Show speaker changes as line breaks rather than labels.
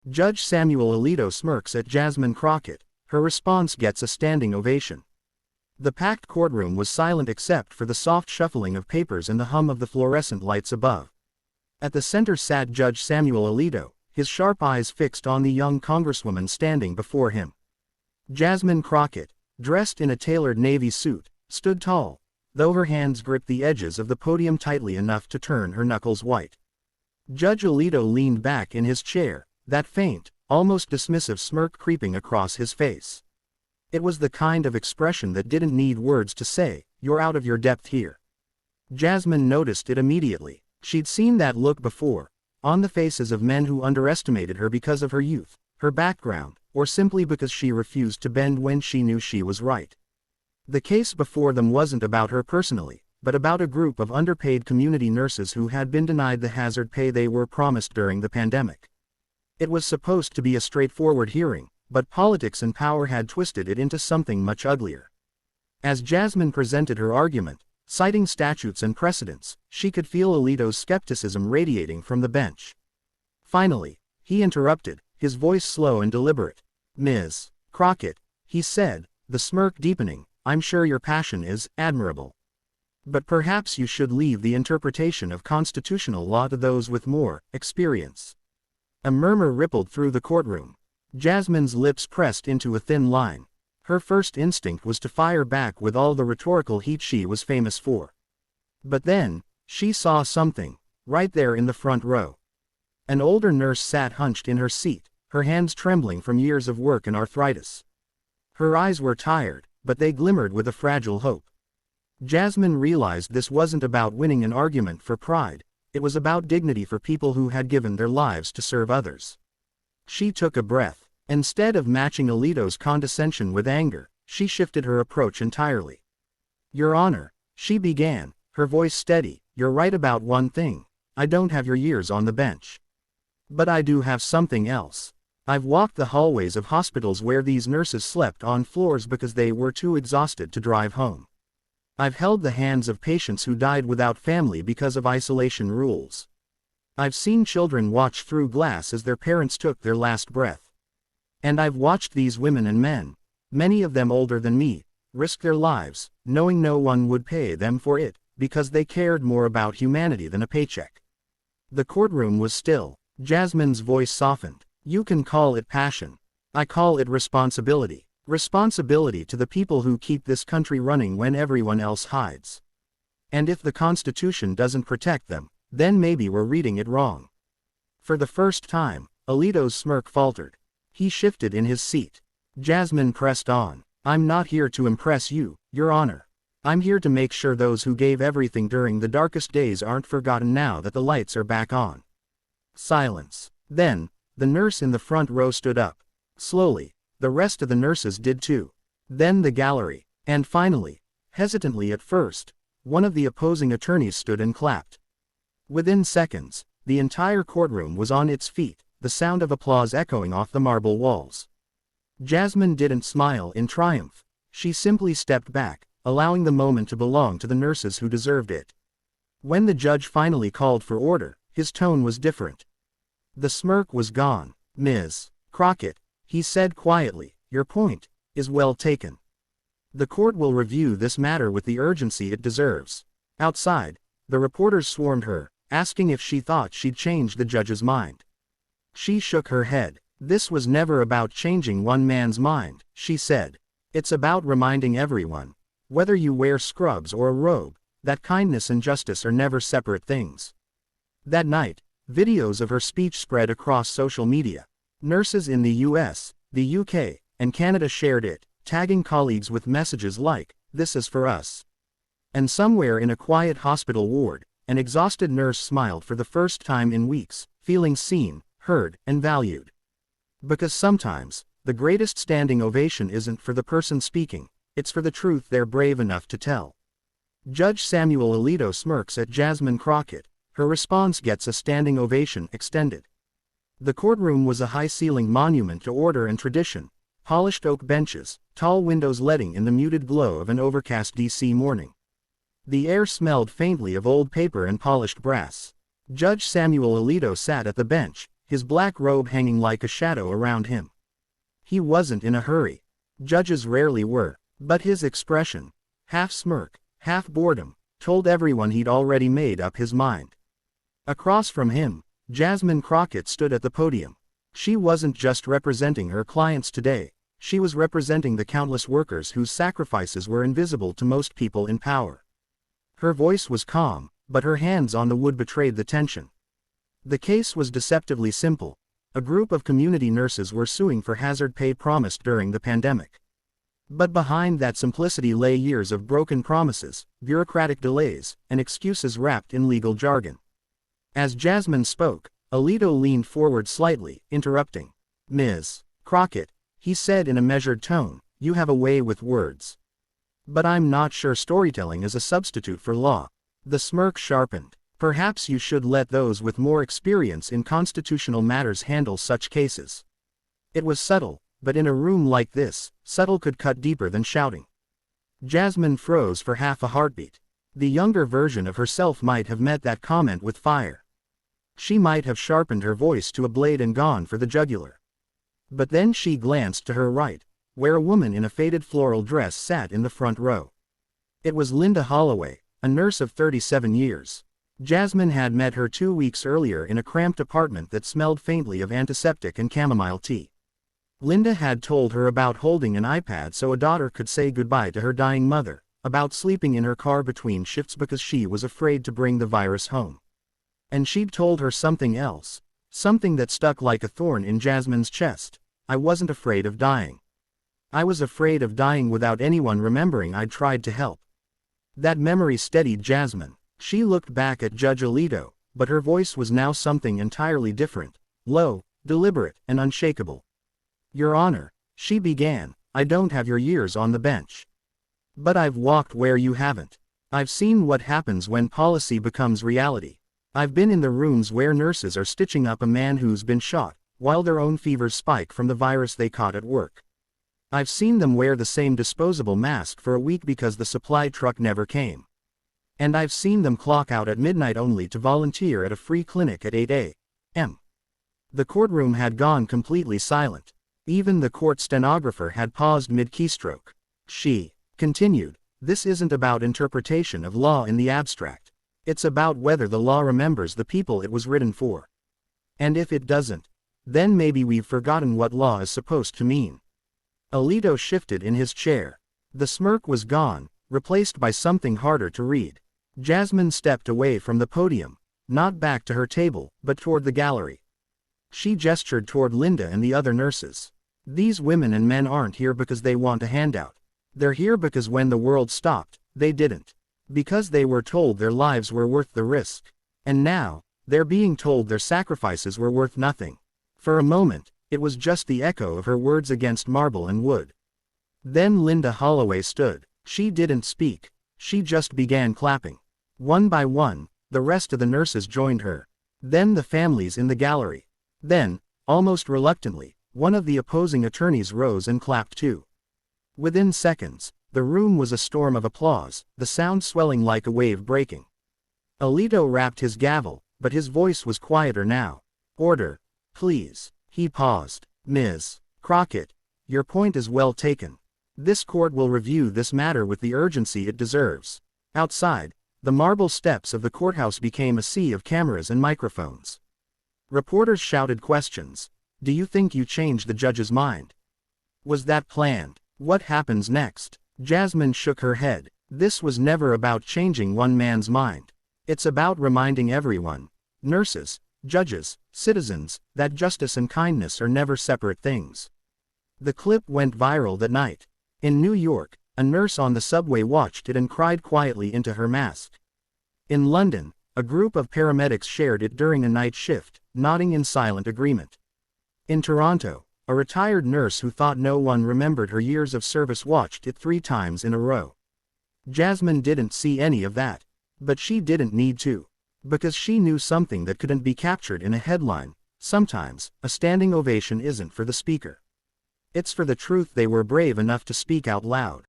Judge Samuel Alito smirks at Jasmine Crockett. Her response gets a standing ovation. The packed courtroom was silent except for the soft shuffling of papers and the hum of the fluorescent lights above. At the center sat Judge Samuel Alito, his sharp eyes fixed on the young congresswoman standing before him. Jasmine Crockett, dressed in a tailored navy suit, stood tall, though her hands gripped the edges of the podium tightly enough to turn her knuckles white. Judge Alito leaned back in his chair, that faint, almost dismissive smirk creeping across his face. It was the kind of expression that didn't need words to say, "You're out of your depth here." Jasmine noticed it immediately. She'd seen that look before, on the faces of men who underestimated her because of her youth, her background, or simply because she refused to bend when she knew she was right. The case before them wasn't about her personally, but about a group of underpaid community nurses who had been denied the hazard pay they were promised during the pandemic. It was supposed to be a straightforward hearing, but politics and power had twisted it into something much uglier. As Jasmine presented her argument, citing statutes and precedents, she could feel Alito's skepticism radiating from the bench. Finally, he interrupted, his voice slow and deliberate. "Ms. Crockett," he said, the smirk deepening, "I'm sure your passion is admirable. But perhaps you should leave the interpretation of constitutional law to those with more experience." A murmur rippled through the courtroom. Jasmine's lips pressed into a thin line. Her first instinct was to fire back with all the rhetorical heat she was famous for. But then, she saw something, right there in the front row. An older nurse sat hunched in her seat, her hands trembling from years of work and arthritis. Her eyes were tired, but they glimmered with a fragile hope. Jasmine realized this wasn't about winning an argument for pride, it was about dignity for people who had given their lives to serve others. She took a breath. Instead of matching Alito's condescension with anger, she shifted her approach entirely. "Your Honor," she began, her voice steady, "you're right about one thing. I don't have your years on the bench. But I do have something else. I've walked the hallways of hospitals where these nurses slept on floors because they were too exhausted to drive home. I've held the hands of patients who died without family because of isolation rules. I've seen children watch through glass as their parents took their last breath. And I've watched these women and men, many of them older than me, risk their lives, knowing no one would pay them for it, because they cared more about humanity than a paycheck." The courtroom was still. Jasmine's voice softened. "You can call it passion. I call it responsibility. Responsibility to the people who keep this country running when everyone else hides. And if the Constitution doesn't protect them, then maybe we're reading it wrong." For the first time, Alito's smirk faltered. He shifted in his seat. Jasmine pressed on. "I'm not here to impress you, Your Honor. I'm here to make sure those who gave everything during the darkest days aren't forgotten now that the lights are back on." Silence. Then, the nurse in the front row stood up. Slowly, the rest of the nurses did too. Then the gallery. And finally, hesitantly at first, one of the opposing attorneys stood and clapped. Within seconds, the entire courtroom was on its feet, the sound of applause echoing off the marble walls. Jasmine didn't smile in triumph. She simply stepped back, allowing the moment to belong to the nurses who deserved it. When the judge finally called for order, his tone was different. The smirk was gone. "Ms. Crockett," he said quietly, "your point is well taken. The court will review this matter with the urgency it deserves." Outside, the reporters swarmed her, asking if she thought she'd changed the judge's mind. She shook her head. "This was never about changing one man's mind," she said. "It's about reminding everyone, whether you wear scrubs or a robe, that kindness and justice are never separate things." That night, videos of her speech spread across social media. Nurses in the US, the UK, and Canada shared it, tagging colleagues with messages like, "This is for us." And somewhere in a quiet hospital ward, an exhausted nurse smiled for the first time in weeks, feeling seen, heard, and valued. Because sometimes, the greatest standing ovation isn't for the person speaking, it's for the truth they're brave enough to tell. Judge Samuel Alito smirks at Jasmine Crockett. Her response gets a standing ovation extended. The courtroom was a high-ceilinged monument to order and tradition, polished oak benches, tall windows letting in the muted glow of an overcast DC morning. The air smelled faintly of old paper and polished brass. Judge Samuel Alito sat at the bench, his black robe hanging like a shadow around him. He wasn't in a hurry. Judges rarely were, but his expression, half smirk, half boredom, told everyone he'd already made up his mind. Across from him, Jasmine Crockett stood at the podium. She wasn't just representing her clients today, she was representing the countless workers whose sacrifices were invisible to most people in power. Her voice was calm, but her hands on the wood betrayed the tension. The case was deceptively simple. A group of community nurses were suing for hazard pay promised during the pandemic. But behind that simplicity lay years of broken promises, bureaucratic delays, and excuses wrapped in legal jargon. As Jasmine spoke, Alito leaned forward slightly, interrupting. "Ms. Crockett," he said in a measured tone, "you have a way with words. But I'm not sure storytelling is a substitute for law." The smirk sharpened. "Perhaps you should let those with more experience in constitutional matters handle such cases." It was subtle, but in a room like this, subtle could cut deeper than shouting. Jasmine froze for half a heartbeat. The younger version of herself might have met that comment with fire. She might have sharpened her voice to a blade and gone for the jugular. But then she glanced to her right, where a woman in a faded floral dress sat in the front row. It was Linda Holloway, a nurse of 37 years. Jasmine had met her 2 weeks earlier in a cramped apartment that smelled faintly of antiseptic and chamomile tea. Linda had told her about holding an iPad so a daughter could say goodbye to her dying mother, about sleeping in her car between shifts because she was afraid to bring the virus home. And she'd told her something else, something that stuck like a thorn in Jasmine's chest. "I wasn't afraid of dying. I was afraid of dying without anyone remembering I'd tried to help." That memory steadied Jasmine. She looked back at Judge Alito, but her voice was now something entirely different, low, deliberate, and unshakable. "Your Honor," she began, "I don't have your years on the bench. But I've walked where you haven't. I've seen what happens when policy becomes reality. I've been in the rooms where nurses are stitching up a man who's been shot, while their own fevers spike from the virus they caught at work. I've seen them wear the same disposable mask for a week because the supply truck never came. And I've seen them clock out at midnight only to volunteer at a free clinic at 8 a.m. The courtroom had gone completely silent. Even the court stenographer had paused mid-keystroke. She continued, "This isn't about interpretation of law in the abstract. It's about whether the law remembers the people it was written for. And if it doesn't, then maybe we've forgotten what law is supposed to mean." Alito shifted in his chair. The smirk was gone, replaced by something harder to read. Jasmine stepped away from the podium, not back to her table, but toward the gallery. She gestured toward Linda and the other nurses. "These women and men aren't here because they want a handout. They're here because when the world stopped, they didn't. Because they were told their lives were worth the risk. And now, they're being told their sacrifices were worth nothing." For a moment, it was just the echo of her words against marble and wood. Then Linda Holloway stood. She didn't speak. She just began clapping. One by one, the rest of the nurses joined her. Then the families in the gallery. Then, almost reluctantly, one of the opposing attorneys rose and clapped too. Within seconds, the room was a storm of applause, the sound swelling like a wave breaking. Alito rapped his gavel, but his voice was quieter now. "Order, please." He paused. "Ms. Crockett, your point is well taken. This court will review this matter with the urgency it deserves." Outside, the marble steps of the courthouse became a sea of cameras and microphones. Reporters shouted questions. "Do you think you changed the judge's mind? Was that planned? What happens next?" Jasmine shook her head. "This was never about changing one man's mind. It's about reminding everyone, nurses, judges, citizens, that justice and kindness are never separate things." The clip went viral that night. In New York, a nurse on the subway watched it and cried quietly into her mask. In London, a group of paramedics shared it during a night shift, nodding in silent agreement. In Toronto, a retired nurse who thought no one remembered her years of service watched it 3 times in a row. Jasmine didn't see any of that. But she didn't need to. Because she knew something that couldn't be captured in a headline. Sometimes, a standing ovation isn't for the speaker. It's for the truth they were brave enough to speak out loud.